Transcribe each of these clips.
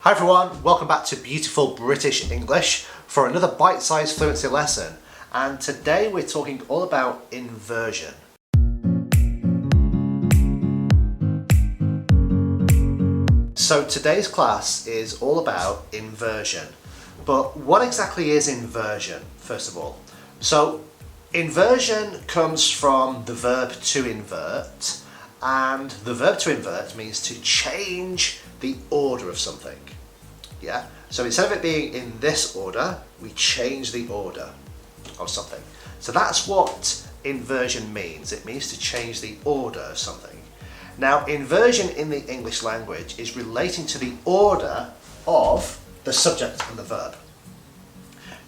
Hi everyone, welcome back to Beautiful British English for another bite-sized fluency lesson, and today we're talking all about inversion. So today's class is all about inversion, but what exactly is inversion, first of all? So inversion comes from the verb to invert, and the verb to invert means to change the order of something. Yeah, so instead of it being in this order, we change the order of something. So that's what inversion means. It means to change the order of something. Now, inversion in the English language is relating to the order of the subject and the verb.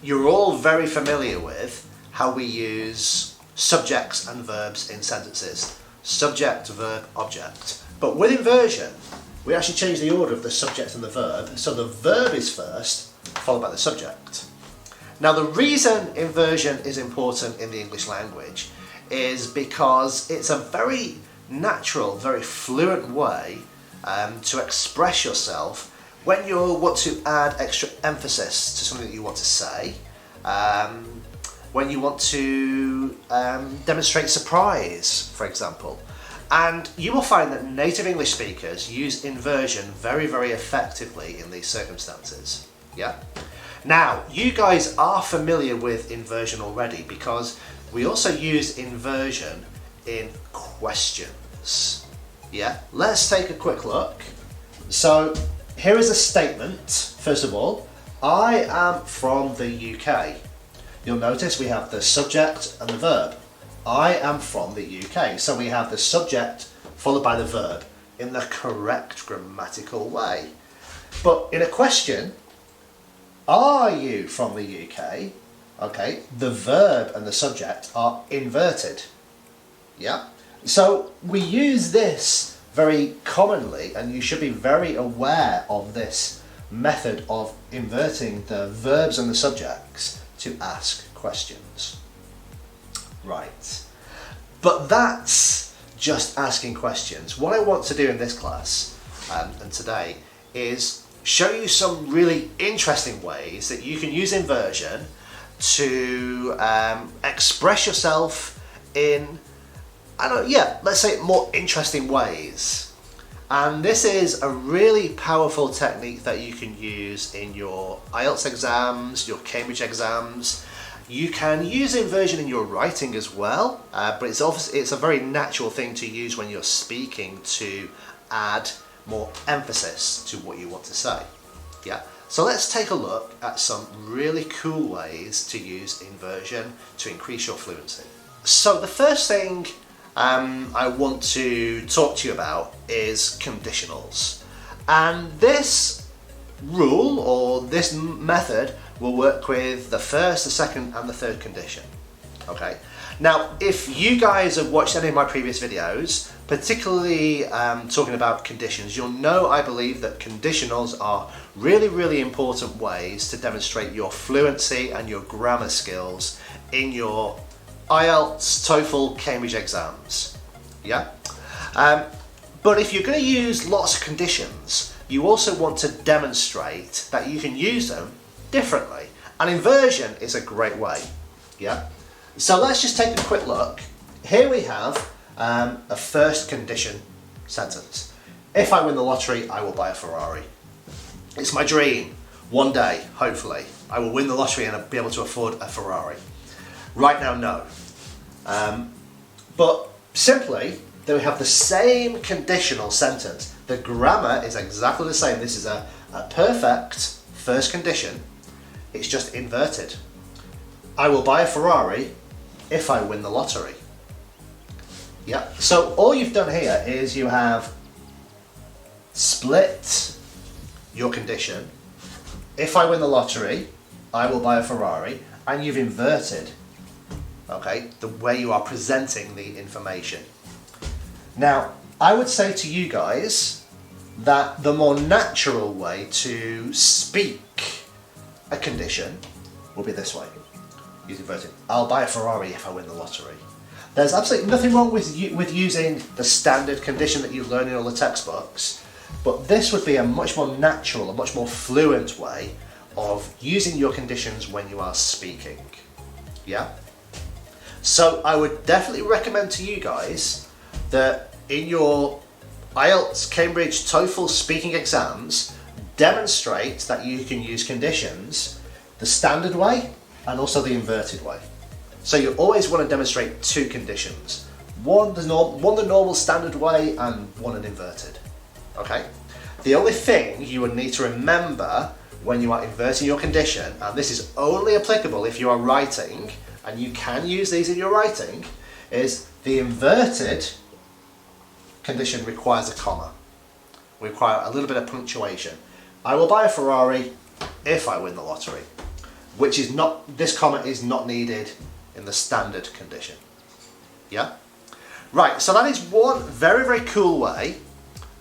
You're all very familiar with how we use subjects and verbs in sentences. Subject, verb, object. But with inversion, we actually change the order of the subject and the verb, so the verb is first, followed by the subject. Now, the reason inversion is important in the English language is because it's a very natural, very fluent way to express yourself when you want to add extra emphasis to something that you want to say, when you want to demonstrate surprise, for example. And you will find that native English speakers use inversion very, very effectively in these circumstances. Yeah? Now, you guys are familiar with inversion already because we also use inversion in questions. Yeah? Let's take a quick look. So, here is a statement, first of all. I am from the UK. You'll notice we have the subject and the verb. I am from the UK. So we have the subject followed by the verb in the correct grammatical way. But in a question, are you from the UK? Okay, the verb and the subject are inverted. Yeah? So we use this very commonly, and you should be very aware of this method of inverting the verbs and the subjects to ask questions. Right, but that's just asking questions. What I want to do in this class and today is show you some really interesting ways that you can use inversion to express yourself in, let's say more interesting ways. And this is a really powerful technique that you can use in your IELTS exams, your Cambridge exams. You can use inversion in your writing as well, but it's a very natural thing to use when you're speaking to add more emphasis to what you want to say. Yeah. So let's take a look at some really cool ways to use inversion to increase your fluency. So the first thing I want to talk to you about is conditionals. And this rule or this method will work with the first, the second and the third condition. Okay. Now, if you guys have watched any of my previous videos, particularly talking about conditions, you'll know I believe that conditionals are really, really important ways to demonstrate your fluency and your grammar skills in your IELTS, TOEFL, Cambridge exams. Yeah? But if you're going to use lots of conditions, you also want to demonstrate that you can use them differently. And inversion is a great way. Yeah? So let's just take a quick look. Here we have a first condition sentence. If I win the lottery, I will buy a Ferrari. It's my dream. One day, hopefully, I will win the lottery and I'll be able to afford a Ferrari. Right now, no. But simply, then we have the same conditional sentence. The grammar is exactly the same. This is a perfect first condition. It's just inverted. I will buy a Ferrari if I win the lottery. Yeah. So all you've done here is you have split your condition. If I win the lottery, I will buy a Ferrari, and you've inverted, okay, the way you are presenting the information. Now, I would say to you guys that the more natural way to speak a condition will be this way. Use inverted. I'll buy a Ferrari if I win the lottery. There's absolutely nothing wrong with using the standard condition that you learn in all the textbooks, But this would be a much more natural, a much more fluent way of using your conditions when you are speaking. Yeah? So I would definitely recommend to you guys that in your IELTS, Cambridge, TOEFL speaking exams, demonstrate that you can use conditions the standard way and also the inverted way. So you always want to demonstrate two conditions. One the normal standard way and one an inverted. Okay? The only thing you would need to remember when you are inverting your condition, and this is only applicable if you are writing, and you can use these in your writing, is the inverted condition requires a comma. We require a little bit of punctuation. I will buy a Ferrari if I win the lottery, which is not, this comma is not needed in the standard condition. Yeah? Right, so that is one very, very cool way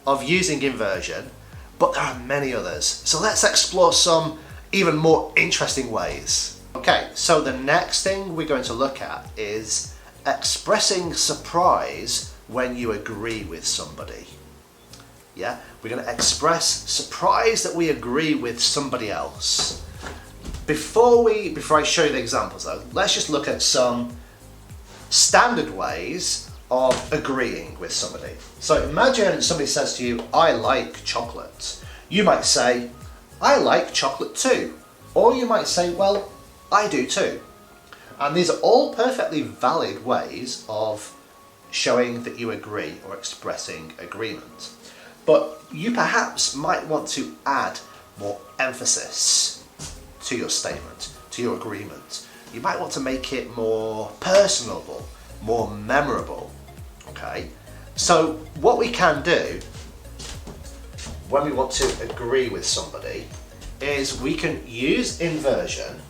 of using inversion, but there are many others. So let's explore some even more interesting ways. Okay, so the next thing we're going to look at is expressing surprise when you agree with somebody. Yeah, we're going to express surprise that we agree with somebody else. Before I show you the examples though, let's just look at some standard ways of agreeing with somebody. So imagine somebody says to you, I like chocolate. You might say, I like chocolate too. Or you might say, well, I do too. And these are all perfectly valid ways of showing that you agree or expressing agreement. But you perhaps might want to add more emphasis to your statement, to your agreement. You might want to make it more personable, more memorable. Okay? So what we can do when we want to agree with somebody is we can use inversion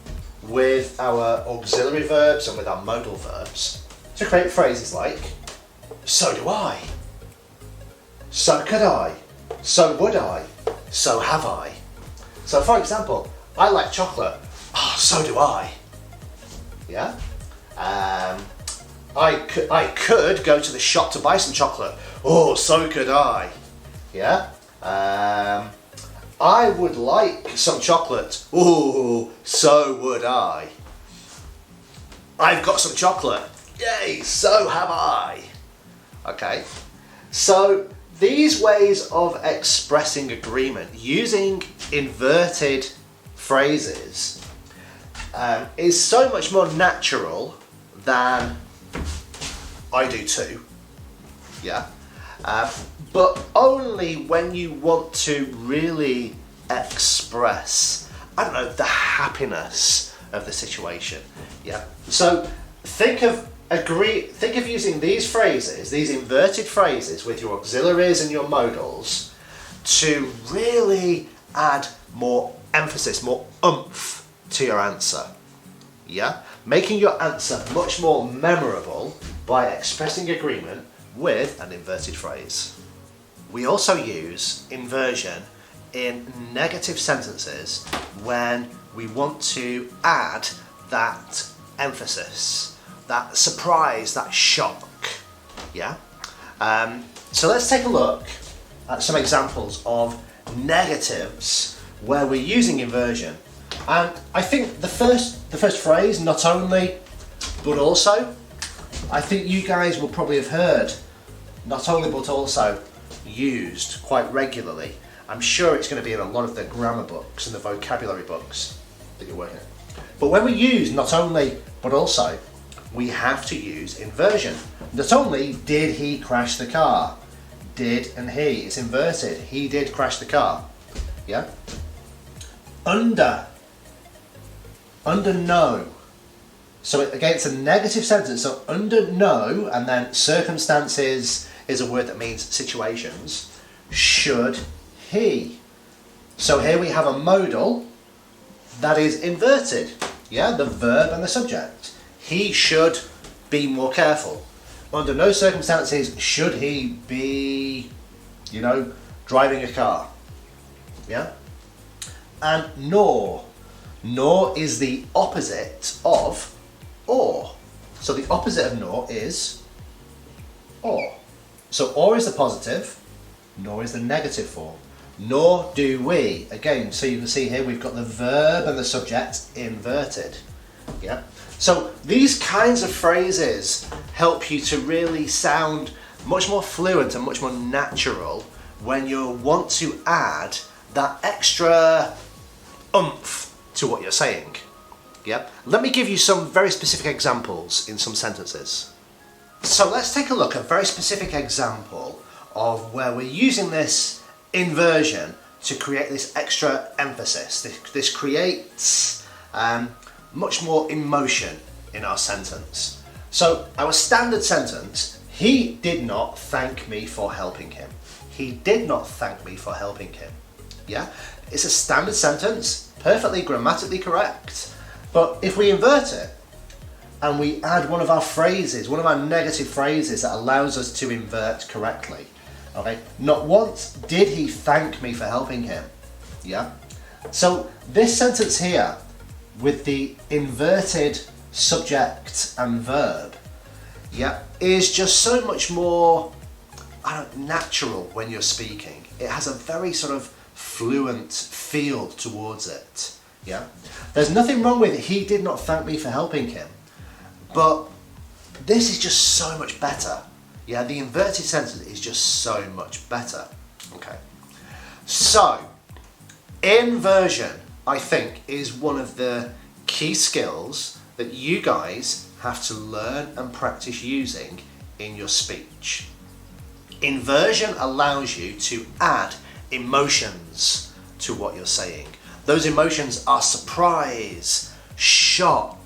with our auxiliary verbs and with our modal verbs to create phrases like, so do I, so could I, so would I, so have I. So for example, I like chocolate, oh, so do I. Yeah? I could go to the shop to buy some chocolate, oh, so could I. Yeah? I would like some chocolate. Ooh, so would I. I've got some chocolate. Yay, so have I. Okay, so these ways of expressing agreement using inverted phrases is so much more natural than I do too. Yeah. But only when you want to really express, I don't know, the happiness of the situation. Yeah. So think of using these phrases, these inverted phrases with your auxiliaries and your modals to really add more emphasis, more oomph to your answer. Yeah? Making your answer much more memorable by expressing agreement with an inverted phrase. We also use inversion in negative sentences when we want to add that emphasis, that surprise, that shock. Yeah? So let's take a look at some examples of negatives where we're using inversion. And I think the first phrase, not only, but also, I think you guys will probably have heard not only but also used quite regularly. I'm sure it's going to be in a lot of the grammar books and the vocabulary books that you're working at. But when we use not only but also, we have to use inversion. Not only did he crash the car, did and he, it's inverted. He did crash the car. Yeah? Under no. So again, it's a negative sentence. So under no, and then circumstances is a word that means situations. Should he. So here we have a modal that is inverted. Yeah, the verb and the subject. He should be more careful. Under no circumstances should he be, driving a car. Yeah? And nor. Nor is the opposite of or. So the opposite of nor is or. So or is the positive, nor is the negative form. Nor do we. Again, so you can see here we've got the verb and the subject inverted. Yeah. So these kinds of phrases help you to really sound much more fluent and much more natural when you want to add that extra oomph to what you're saying. Yeah. Let me give you some very specific examples in some sentences. So let's take a look at a very specific example of where we're using this inversion to create this extra emphasis. This creates much more emotion in our sentence. So our standard sentence, he did not thank me for helping him. He did not thank me for helping him. Yeah, it's a standard sentence, perfectly grammatically correct. But if we invert it and we add one of our phrases, one of our negative phrases that allows us to invert correctly, okay, not once did he thank me for helping him. Yeah, so this sentence here with the inverted subject and verb, yeah, is just so much more natural when you're speaking. It has a very sort of fluent feel towards it. Yeah, there's nothing wrong with it. He did not thank me for helping him, but this is just so much better. Yeah, the inverted sentence is just so much better. Okay, so inversion, I think, is one of the key skills that you guys have to learn and practice using in your speech. Inversion allows you to add emotions to what you're saying. Those emotions are surprise, shock,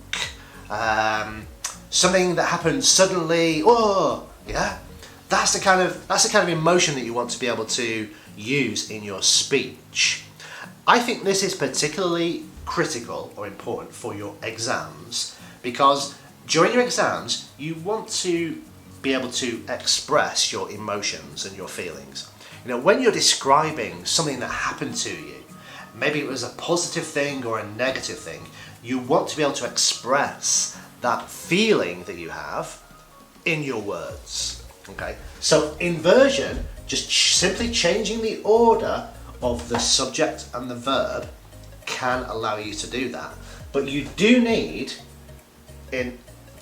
something that happens suddenly. Oh, yeah, that's the kind of emotion that you want to be able to use in your speech. I think this is particularly critical or important for your exams, because during your exams you want to be able to express your emotions and your feelings. You know, when you're describing something that happened to you, maybe it was a positive thing or a negative thing, you want to be able to express that feeling that you have in your words. Okay, so inversion, just simply changing the order of the subject and the verb, can allow you to do that. But you do need,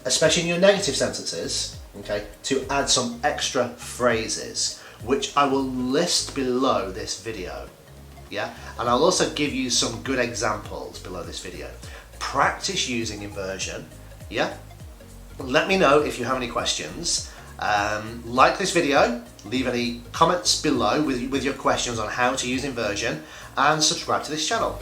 especially in your negative sentences, okay, to add some extra phrases, which I will list below this video. Yeah, and I'll also give you some good examples below this video. Practice using inversion. Yeah, let me know if you have any questions. Like this video, leave any comments below with your questions on how to use inversion, and subscribe to this channel.